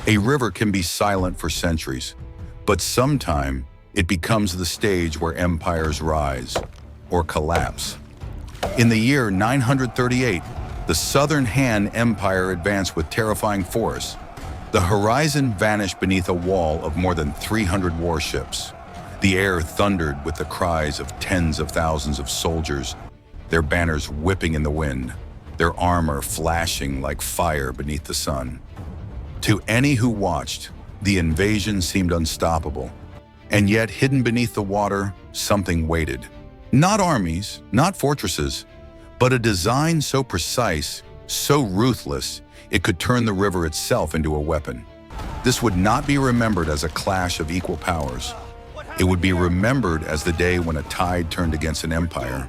A river can be silent for centuries, but sometime it becomes the stage where empires rise or collapse. In the year 938, the Southern Han Empire advanced with terrifying force. The horizon vanished beneath a wall of more than 300 warships. The air thundered with the cries of tens of thousands of soldiers, their banners whipping in the wind, their armor flashing like fire beneath the sun. To any who watched, the invasion seemed unstoppable. And yet, hidden beneath the water, something waited. Not armies, not fortresses, but a design so precise, so ruthless, it could turn the river itself into a weapon. This would not be remembered as a clash of equal powers. It would be remembered as the day when a tide turned against an empire,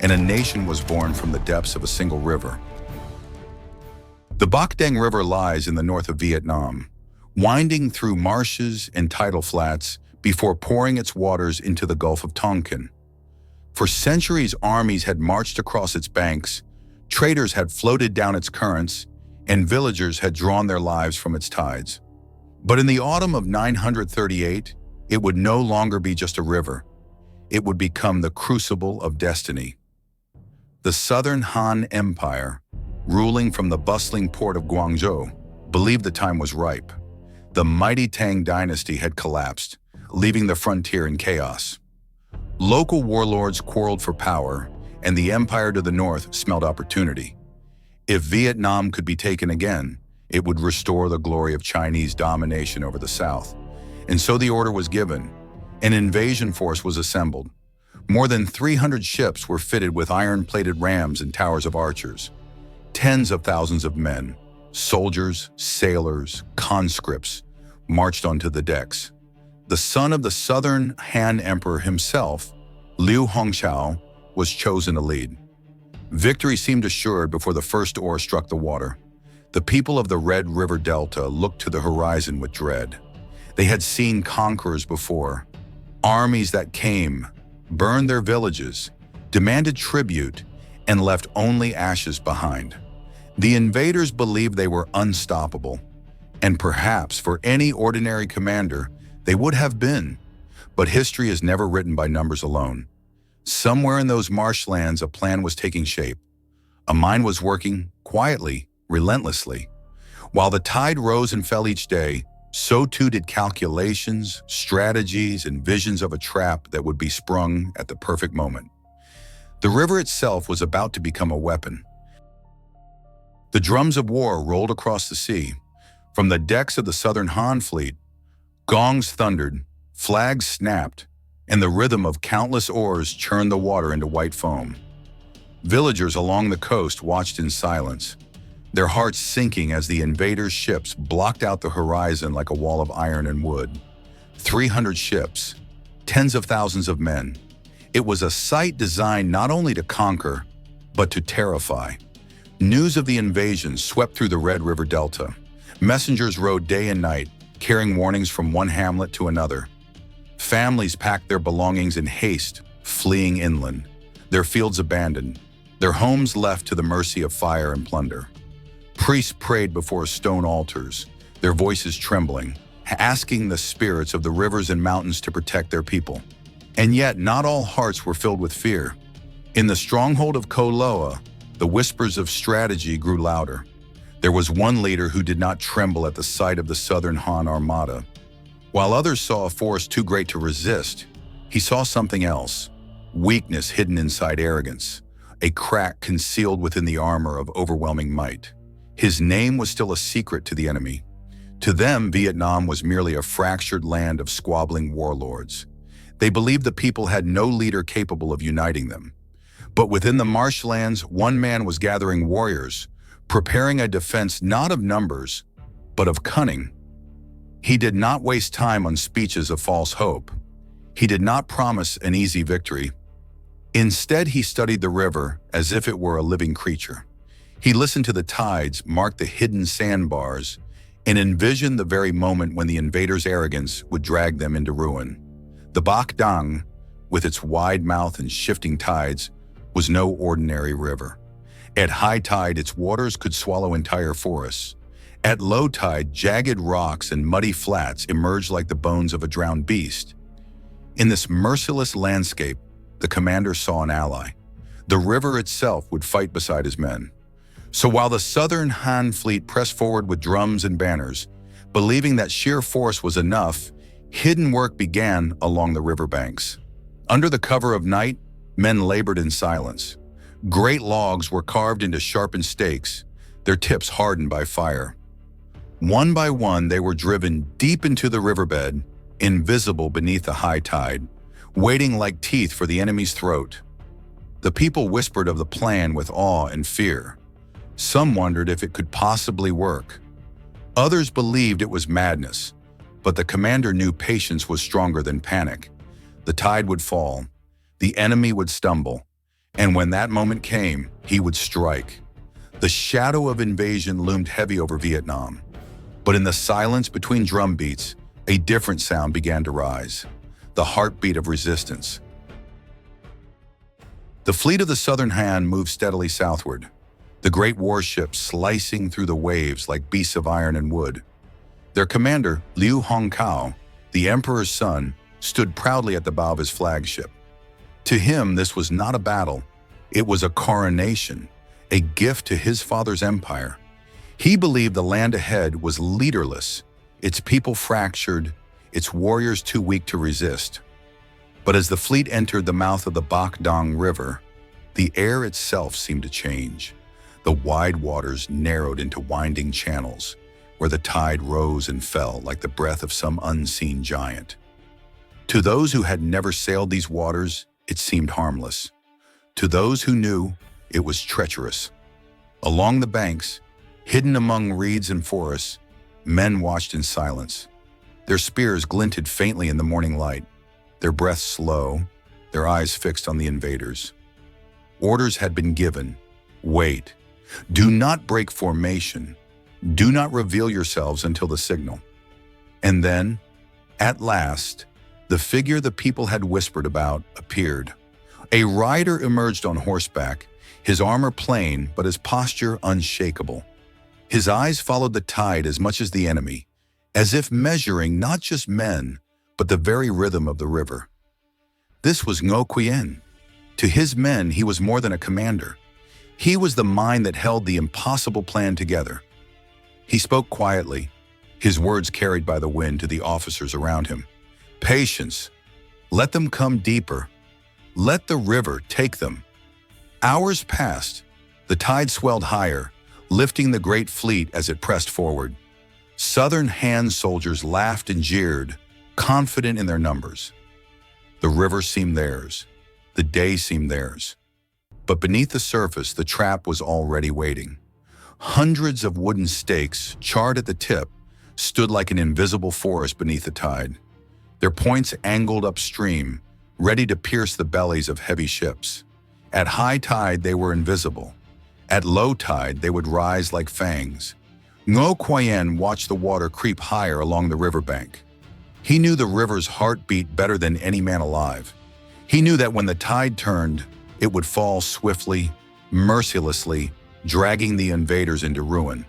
and a nation was born from the depths of a single river. The Bach Dang River lies in the north of Vietnam, winding through marshes and tidal flats before pouring its waters into the Gulf of Tonkin. For centuries, armies had marched across its banks, traders had floated down its currents, and villagers had drawn their lives from its tides. But in the autumn of 938, it would no longer be just a river. It would become the crucible of destiny. The Southern Han Empire, ruling from the bustling port of Guangzhou, believed the time was ripe. The mighty Tang dynasty had collapsed, leaving the frontier in chaos. Local warlords quarreled for power, and the empire to the north smelled opportunity. If Vietnam could be taken again, it would restore the glory of Chinese domination over the south. And so the order was given. An invasion force was assembled. More than 300 ships were fitted with iron-plated rams and towers of archers. Tens of thousands of men, soldiers, sailors, conscripts, marched onto the decks. The son of the Southern Han Emperor himself, Liu Hongqiao, was chosen to lead. Victory seemed assured before the first oar struck the water. The people of the Red River Delta looked to the horizon with dread. They had seen conquerors before, armies that came, burned their villages, demanded tribute, and left only ashes behind. The invaders believed they were unstoppable, and perhaps for any ordinary commander, they would have been. But history is never written by numbers alone. Somewhere in those marshlands, a plan was taking shape. A mind was working quietly, relentlessly. While the tide rose and fell each day, so too did calculations, strategies, and visions of a trap that would be sprung at the perfect moment. The river itself was about to become a weapon. The drums of war rolled across the sea. From the decks of the Southern Han fleet, gongs thundered, flags snapped, and the rhythm of countless oars churned the water into white foam. Villagers along the coast watched in silence, their hearts sinking as the invaders' ships blocked out the horizon like a wall of iron and wood. 300 ships, tens of thousands of men. It was a sight designed not only to conquer, but to terrify. News of the invasion swept through the Red River Delta. Messengers rode day and night, carrying warnings from one hamlet to another. Families packed their belongings in haste, fleeing inland, their fields abandoned, their homes left to the mercy of fire and plunder. Priests prayed before stone altars, their voices trembling, asking the spirits of the rivers and mountains to protect their people. And yet, not all hearts were filled with fear. In the stronghold of Koloa, the whispers of strategy grew louder. There was one leader who did not tremble at the sight of the Southern Han Armada. While others saw a force too great to resist, he saw something else: weakness hidden inside arrogance, a crack concealed within the armor of overwhelming might. His name was still a secret to the enemy. To them, Vietnam was merely a fractured land of squabbling warlords. They believed the people had no leader capable of uniting them. But within the marshlands, one man was gathering warriors, preparing a defense not of numbers, but of cunning. He did not waste time on speeches of false hope. He did not promise an easy victory. Instead, he studied the river as if it were a living creature. He listened to the tides, marked the hidden sandbars, and envisioned the very moment when the invaders' arrogance would drag them into ruin. The Bach Dang, with its wide mouth and shifting tides, was no ordinary river. At high tide, its waters could swallow entire forests. At low tide, jagged rocks and muddy flats emerged like the bones of a drowned beast. In this merciless landscape, the commander saw an ally. The river itself would fight beside his men. So while the southern Han fleet pressed forward with drums and banners, believing that sheer force was enough, hidden work began along the riverbanks. Under the cover of night, men labored in silence. Great logs were carved into sharpened stakes, their tips hardened by fire. One by one, they were driven deep into the riverbed, invisible beneath the high tide, waiting like teeth for the enemy's throat. The people whispered of the plan with awe and fear. Some wondered if it could possibly work. Others believed it was madness, but the commander knew patience was stronger than panic. The tide would fall, the enemy would stumble, and when that moment came, he would strike. The shadow of invasion loomed heavy over Vietnam. But in the silence between drum beats, a different sound began to rise, the heartbeat of resistance. The fleet of the Southern Han moved steadily southward, the great warships slicing through the waves like beasts of iron and wood. Their commander, Liu Hongkao, the emperor's son, stood proudly at the bow of his flagship. To him, this was not a battle. It was a coronation, a gift to his father's empire. He believed the land ahead was leaderless, its people fractured, its warriors too weak to resist. But as the fleet entered the mouth of the Bach Dang River, the air itself seemed to change. The wide waters narrowed into winding channels, where the tide rose and fell like the breath of some unseen giant. To those who had never sailed these waters, it seemed harmless. To those who knew, it was treacherous. Along the banks, hidden among reeds and forests, men watched in silence. Their spears glinted faintly in the morning light, their breath slow, their eyes fixed on the invaders. Orders had been given. Wait. Do not break formation. Do not reveal yourselves until the signal. And then, at last, the figure the people had whispered about appeared. A rider emerged on horseback, his armor plain but his posture unshakable. His eyes followed the tide as much as the enemy, as if measuring not just men, but the very rhythm of the river. This was Ngo Quyen. To his men, he was more than a commander. He was the mind that held the impossible plan together. He spoke quietly, his words carried by the wind to the officers around him. Patience. Let them come deeper. Let the river take them. Hours passed. The tide swelled higher, lifting the great fleet as it pressed forward. Southern Han soldiers laughed and jeered, confident in their numbers. The river seemed theirs. The day seemed theirs. But beneath the surface, the trap was already waiting. Hundreds of wooden stakes, charred at the tip, stood like an invisible forest beneath the tide. Their points angled upstream, ready to pierce the bellies of heavy ships. At high tide, they were invisible. At low tide, they would rise like fangs. Ngo Quyen watched the water creep higher along the riverbank. He knew the river's heartbeat better than any man alive. He knew that when the tide turned, it would fall swiftly, mercilessly, dragging the invaders into ruin.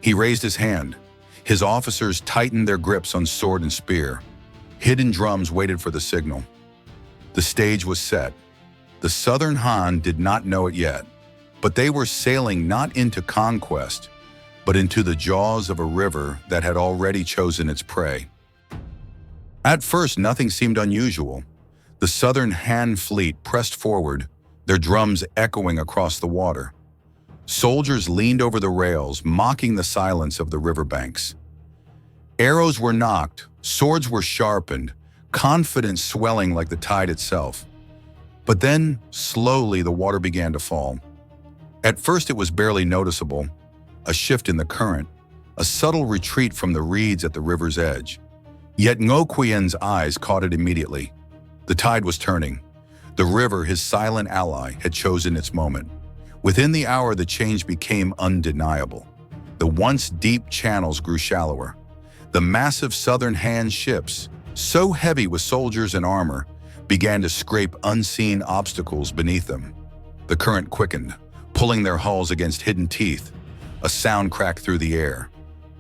He raised his hand. His officers tightened their grips on sword and spear. Hidden drums waited for the signal. The stage was set. The Southern Han did not know it yet, but they were sailing not into conquest, but into the jaws of a river that had already chosen its prey. At first, nothing seemed unusual. The Southern Han fleet pressed forward, their drums echoing across the water. Soldiers leaned over the rails, mocking the silence of the riverbanks. Arrows were nocked, swords were sharpened, confidence swelling like the tide itself. But then, slowly, the water began to fall. At first, it was barely noticeable, a shift in the current, a subtle retreat from the reeds at the river's edge. Yet Ngo Quyen's eyes caught it immediately. The tide was turning. The river, his silent ally, had chosen its moment. Within the hour, the change became undeniable. The once deep channels grew shallower. The massive Southern Han ships, so heavy with soldiers and armor, began to scrape unseen obstacles beneath them. The current quickened, pulling their hulls against hidden teeth. A sound cracked through the air.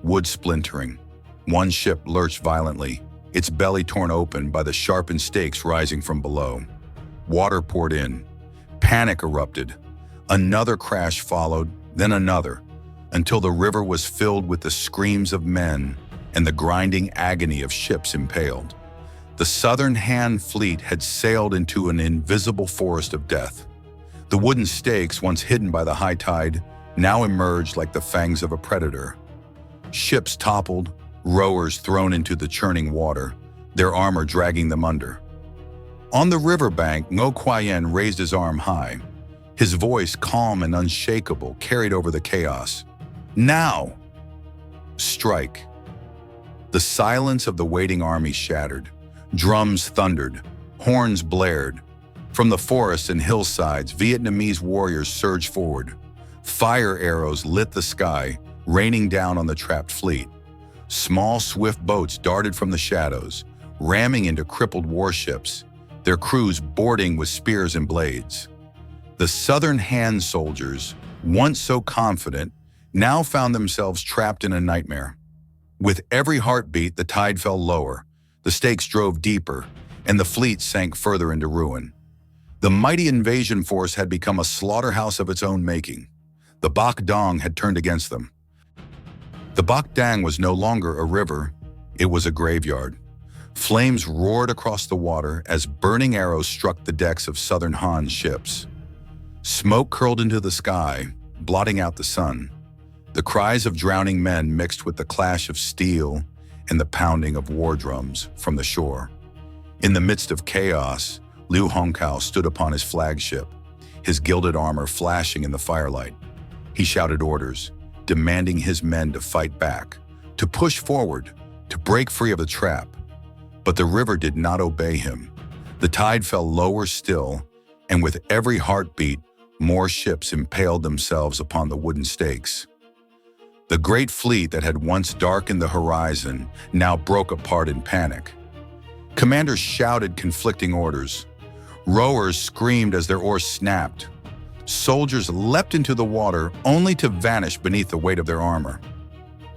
wood splintering. One ship lurched violently, its belly torn open by the sharpened stakes rising from below. Water poured in. Panic erupted. Another crash followed, then another, until the river was filled with the screams of men and the grinding agony of ships impaled. The Southern Han fleet had sailed into an invisible forest of death. The wooden stakes, once hidden by the high tide, now emerged like the fangs of a predator. Ships toppled, rowers thrown into the churning water, their armor dragging them under. On the riverbank, Ngo Qian raised his arm high. His voice, calm and unshakable, carried over the chaos. Now! Strike! The silence of the waiting army shattered. Drums thundered. Horns blared. From the forests and hillsides, Vietnamese warriors surged forward. Fire arrows lit the sky, raining down on the trapped fleet. Small, swift boats darted from the shadows, ramming into crippled warships, their crews boarding with spears and blades. The Southern Han soldiers, once so confident, now found themselves trapped in a nightmare. With every heartbeat, the tide fell lower, the stakes drove deeper, and the fleet sank further into ruin. The mighty invasion force had become a slaughterhouse of its own making. The Bach Dang had turned against them. The Bach Dang was no longer a river, it was a graveyard. Flames roared across the water as burning arrows struck the decks of Southern Han ships. Smoke curled into the sky, blotting out the sun. The cries of drowning men mixed with the clash of steel and the pounding of war drums from the shore. In the midst of chaos, Liu Hongkao stood upon his flagship, his gilded armor flashing in the firelight. He shouted orders, demanding his men to fight back, to push forward, to break free of the trap. But the river did not obey him. The tide fell lower still, and with every heartbeat, more ships impaled themselves upon the wooden stakes. The great fleet that had once darkened the horizon now broke apart in panic. Commanders shouted conflicting orders. Rowers screamed as their oars snapped. Soldiers leapt into the water only to vanish beneath the weight of their armor.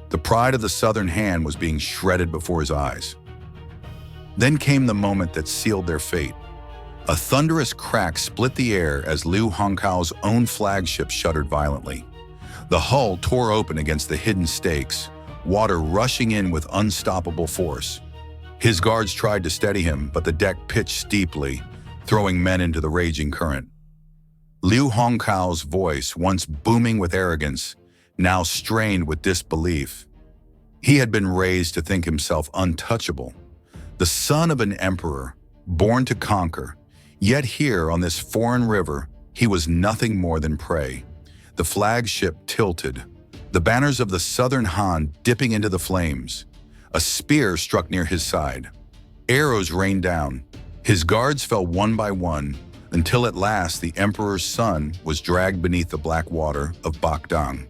The pride of the Southern Han was being shredded before his eyes. Then came the moment that sealed their fate. A thunderous crack split the air as Liu Hongkao's own flagship shuddered violently. The hull tore open against the hidden stakes, water rushing in with unstoppable force. His guards tried to steady him, but the deck pitched steeply, throwing men into the raging current. Liu Hongkao's voice, once booming with arrogance, now strained with disbelief. He had been raised to think himself untouchable, the son of an emperor, born to conquer. Yet here, on this foreign river, he was nothing more than prey. The flagship tilted, the banners of the Southern Han dipping into the flames. A spear struck near his side. Arrows rained down. His guards fell one by one, until at last the emperor's son was dragged beneath the black water of Bach Dang.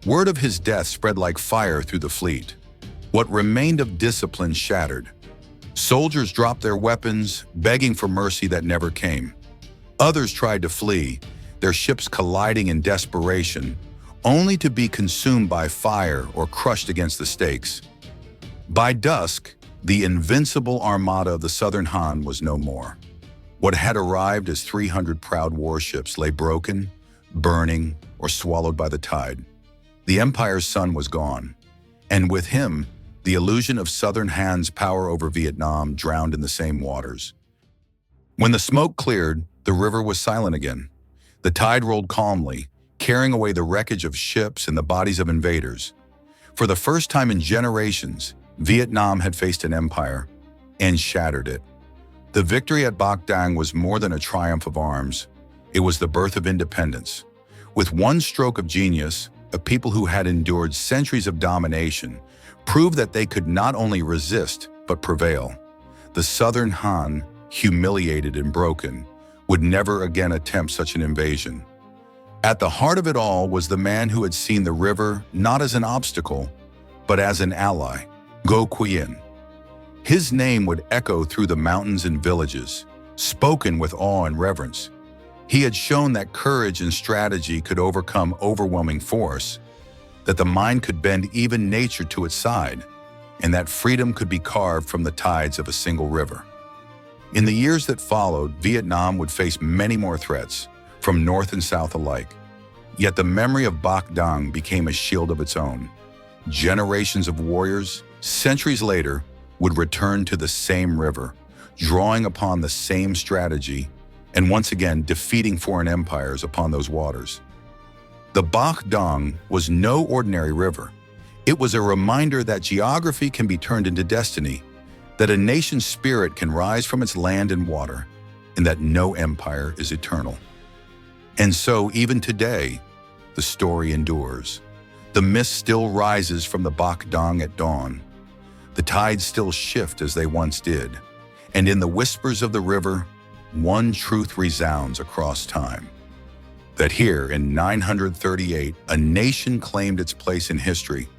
Word of his death spread like fire through the fleet. What remained of discipline shattered. Soldiers dropped their weapons, begging for mercy that never came. Others tried to flee, their ships colliding in desperation, only to be consumed by fire or crushed against the stakes. By dusk, the invincible armada of the Southern Han was no more. What had arrived as 300 proud warships lay broken, burning, or swallowed by the tide. The Empire's sun was gone, and with him, the illusion of Southern Han's power over Vietnam drowned in the same waters. When the smoke cleared, the river was silent again. The tide rolled calmly, carrying away the wreckage of ships and the bodies of invaders. For the first time in generations, Vietnam had faced an empire and shattered it. The victory at Bach Dang was more than a triumph of arms. It was the birth of independence. With one stroke of genius, a people who had endured centuries of domination proved that they could not only resist, but prevail. The Southern Han, humiliated and broken, would never again attempt such an invasion. At the heart of it all was the man who had seen the river not as an obstacle, but as an ally, Ngo Qian. His name would echo through the mountains and villages, spoken with awe and reverence. He had shown that courage and strategy could overcome overwhelming force. that the mind could bend even nature to its side, and that freedom could be carved from the tides of a single river. In the years that followed, Vietnam would face many more threats, from north and south alike. Yet the memory of Bach Dang became a shield of its own. Generations of warriors, centuries later, would return to the same river, drawing upon the same strategy, and once again defeating foreign empires upon those waters. The Bach Dang was no ordinary river. It was a reminder that geography can be turned into destiny, that a nation's spirit can rise from its land and water, and that no empire is eternal. And so, even today, the story endures. The mist still rises from the Bach Dang at dawn. The tides still shift as they once did. And in the whispers of the river, one truth resounds across time. That here in 938, a nation claimed its place in history,